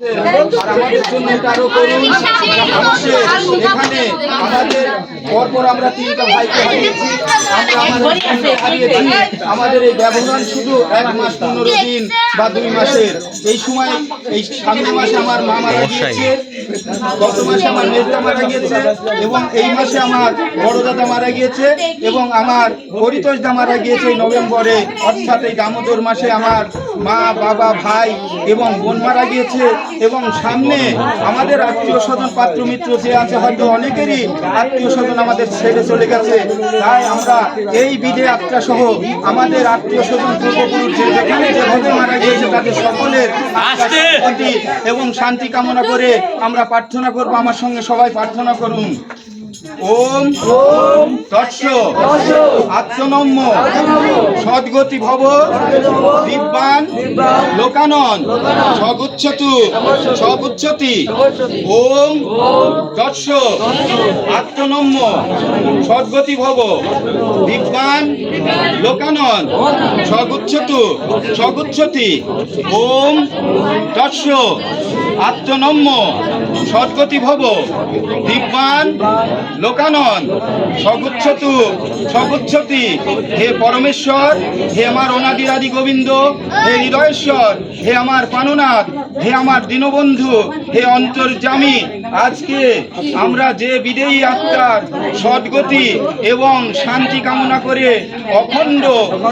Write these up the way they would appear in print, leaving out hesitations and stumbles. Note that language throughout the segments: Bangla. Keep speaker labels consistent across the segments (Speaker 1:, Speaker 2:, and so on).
Speaker 1: আমাদের জন্য আরো করুন। এখানে আমাদের পরপর আমরা 3টা ভাইকে হারিয়েছি, আমরা আমাদের বোনকে হারিয়েছি। আমাদের এই ব্যবধান শুধু 1 মাস 15 দিন বা 2 মাসের। এই সময় এই সামনের মাসে আমার মা মারা গিয়েছে, গত মাসে আমার মেজদা মারা গিয়েছে, এবং এই মাসে আমার বড় দাদা মারা গিয়েছে, এবং আমার পরিতোষদা মারা গিয়েছে এই নভেম্বরে। অর্থাৎ এই দামোদর মাসে আমার মা, বাবা, ভাই এবং বোন মারা গিয়েছে। এবং সামনে আমাদের আত্মীয় স্বজন, পাত্র মিত্র যে আছে, হয়তো অনেকেরই আত্মীয় স্বজন আমাদের ছেড়ে চলে গেছে। তাই আমরা এই বিধে আত্মা সহ আমাদের আত্মীয় স্বজন, পূর্বপুরুষ যেখানে যেভাবে মারা গিয়েছে তাদের সকলের শান্তি এবং শান্তি কামনা করে আমরা প্রার্থনা করব। আমার সঙ্গে সবাই প্রার্থনা করুন। ওম ওম তৎস আত্মনম্য সদ্গতি ভব দিব্যান লোকানন সগুচ্ছতু সগুচ্ছতি। ওম তৎস আত্মনম্য সদ্গতি ভব দিব্যান লোকানন সগুচ্ছতু সগুচ্ছতি। ওম তৎস আত্মনম্য সদ্গতি ভব দিব্যান লোকানন সগুচ্ছতু সগুচ্ছতি। হে পরমেশ্বর, হে আমার অনাদি আদি গোবিন্দ, হে হৃদয়েশ্বর, হে আমার প্রাণনাথ, হে আমার দীনবন্ধু, হে অন্তর্যামী, আজকে আমরা যে বিদেয়ী আত্মার সদ্গতি এবং শান্তি কামনা করে অখণ্ড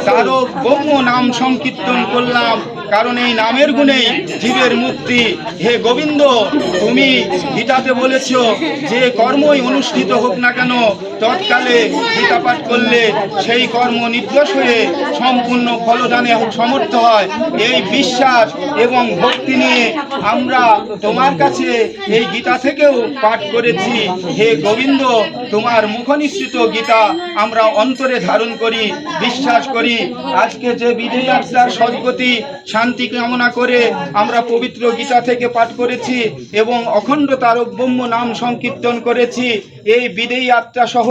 Speaker 1: তারক ব্রহ্ম নাম সংকীর্তন করলাম, কারণ এই নামের গুণেই জীবের মুক্তি। হে গোবিন্দ, তুমি গীতাতে বলেছ যে কর্মই অনুষ্ঠিত হোক না কেন, তৎকালে গীতা পাঠ করলে সেই কর্ম নির্দোষ হয়ে সম্পূর্ণ ফলদানে সমর্থ হয়। এই বিশ্বাস এবং ভক্তি নিয়ে আমরা তোমার কাছে এই গীতা থেকেও পাঠ করেছি। হে গোবিন্দ, তোমার মুখনিসৃত গীতা আমরা অন্তরে ধারণ করি, বিশ্বাস করি। আজকে যে বিধেয়ী আত্মার সদ্গতি শান্তি কামনা করে আমরা পবিত্র গীতা থেকে পাঠ করেছি এবং অখণ্ড তারক ব্রহ্ম নাম সংকীর্তন করেছি। এই বিদেয়ী আত্মা সহ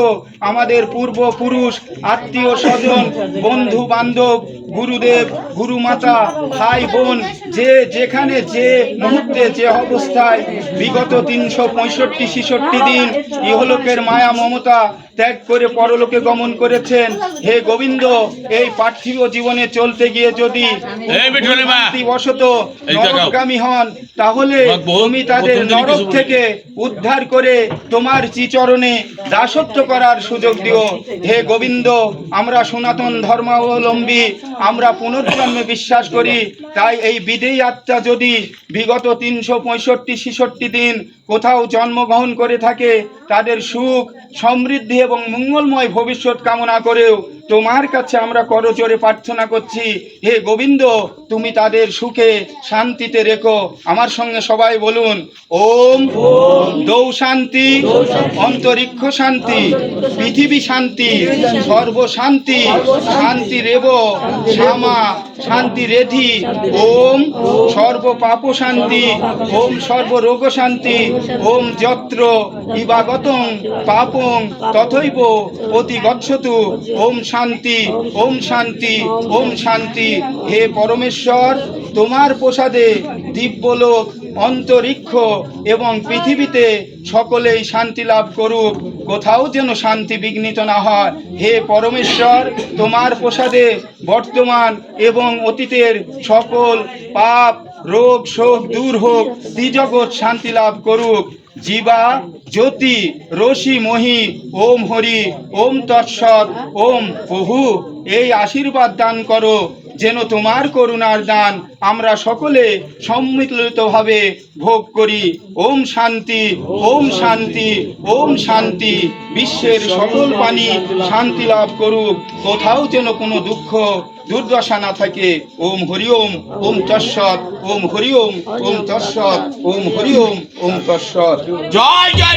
Speaker 1: আমাদের পূর্বপুরুষ, আত্মীয় স্বজন, বন্ধু বান্ধব, গুরুদেব, গুরুমাতা, ভাই বোন, যে যেখানে যে মুহূর্তে যে অবস্থায় বিগত 365-66 দিন ইহলোকের মায়া মমতা ত্যাগ করে পরলোকে গমন করেছেন। হে গোবিন্দ, এই পার্থিব জীবনে চলতে গিয়ে যদি বশত নরকগামী হন, তাহলে তুমি তাদের নরক থেকে উদ্ধার করে তোমার শ্রীচরণে দাসত্ব করার সুযোগ দিও। হে গোবিন্দ, আমরা সনাতন ধর্মাবলম্বী, আমরা পুনর্জন্মে বিশ্বাস করি। তাই এই বিদেয়ী আত্মা যদি বিগত 365-66 দিন কোথাও জন্মগ্রহণ করে থাকে, তাদের সুখ, সমৃদ্ধি এবং মঙ্গলময় ভবিষ্যৎ কামনা করেও তোমার কাছে আমরা করজোড়ে প্রার্থনা করছি। হে গোবিন্দ, তুমি তাদের সুখে শান্তিতে রেখো। আমার সঙ্গে সবাই বলুন, ওম দৌ শান্তি, অন্তরিক্ষ শান্তি, পৃথিবী শান্তি, সর্বশান্তি, শান্তি রেব শ্যামা, শান্তি রেধি। ওম সর্ব পাপ শান্তি, ওম সর্বরোগ শান্তি, ওম যত্র ইবাগতং পাপং তথৈব অতি গচ্ছতু। ওম শান্তি, ওম শান্তি, ওম শান্তি। হে পরমেশ্বর, তোমার প্রসাদে দিব্যলোক, অন্তরিক্ষ এবং পৃথিবীতে সকলেই শান্তি লাভ করুক, কোথাও যেন শান্তি বিঘ্নিত না হয়। হে পরমেশ্বর, তোমার প্রসাদে বর্তমান এবং অতীতের সকল পাপ, রোগ, শোক দূর হোক, ত্রিজগৎ শান্তি লাভ করুক। জীবা জ্যোতি রশি মহি ওম হরি ওম তৎসৎ ওম প্রভু, এই আশীর্বাদ দান করো যেন তোমার করুণার দান আমরা সকলে সম্মিলিতভাবে ভোগ করি। ওম শান্তি, ওম শান্তি, ওম শান্তি। বিশ্বের সকল প্রাণী শান্তি লাভ করুক, কোথাও যেন কোনো দুঃখ দুর্দশা না থাকে। ওম হরি ওম, ওম তৎসৎ, ওম হরি ওম, ওম তৎসৎ, ওম হরি ওম, ওম তৎসৎ।
Speaker 2: জয় জয়।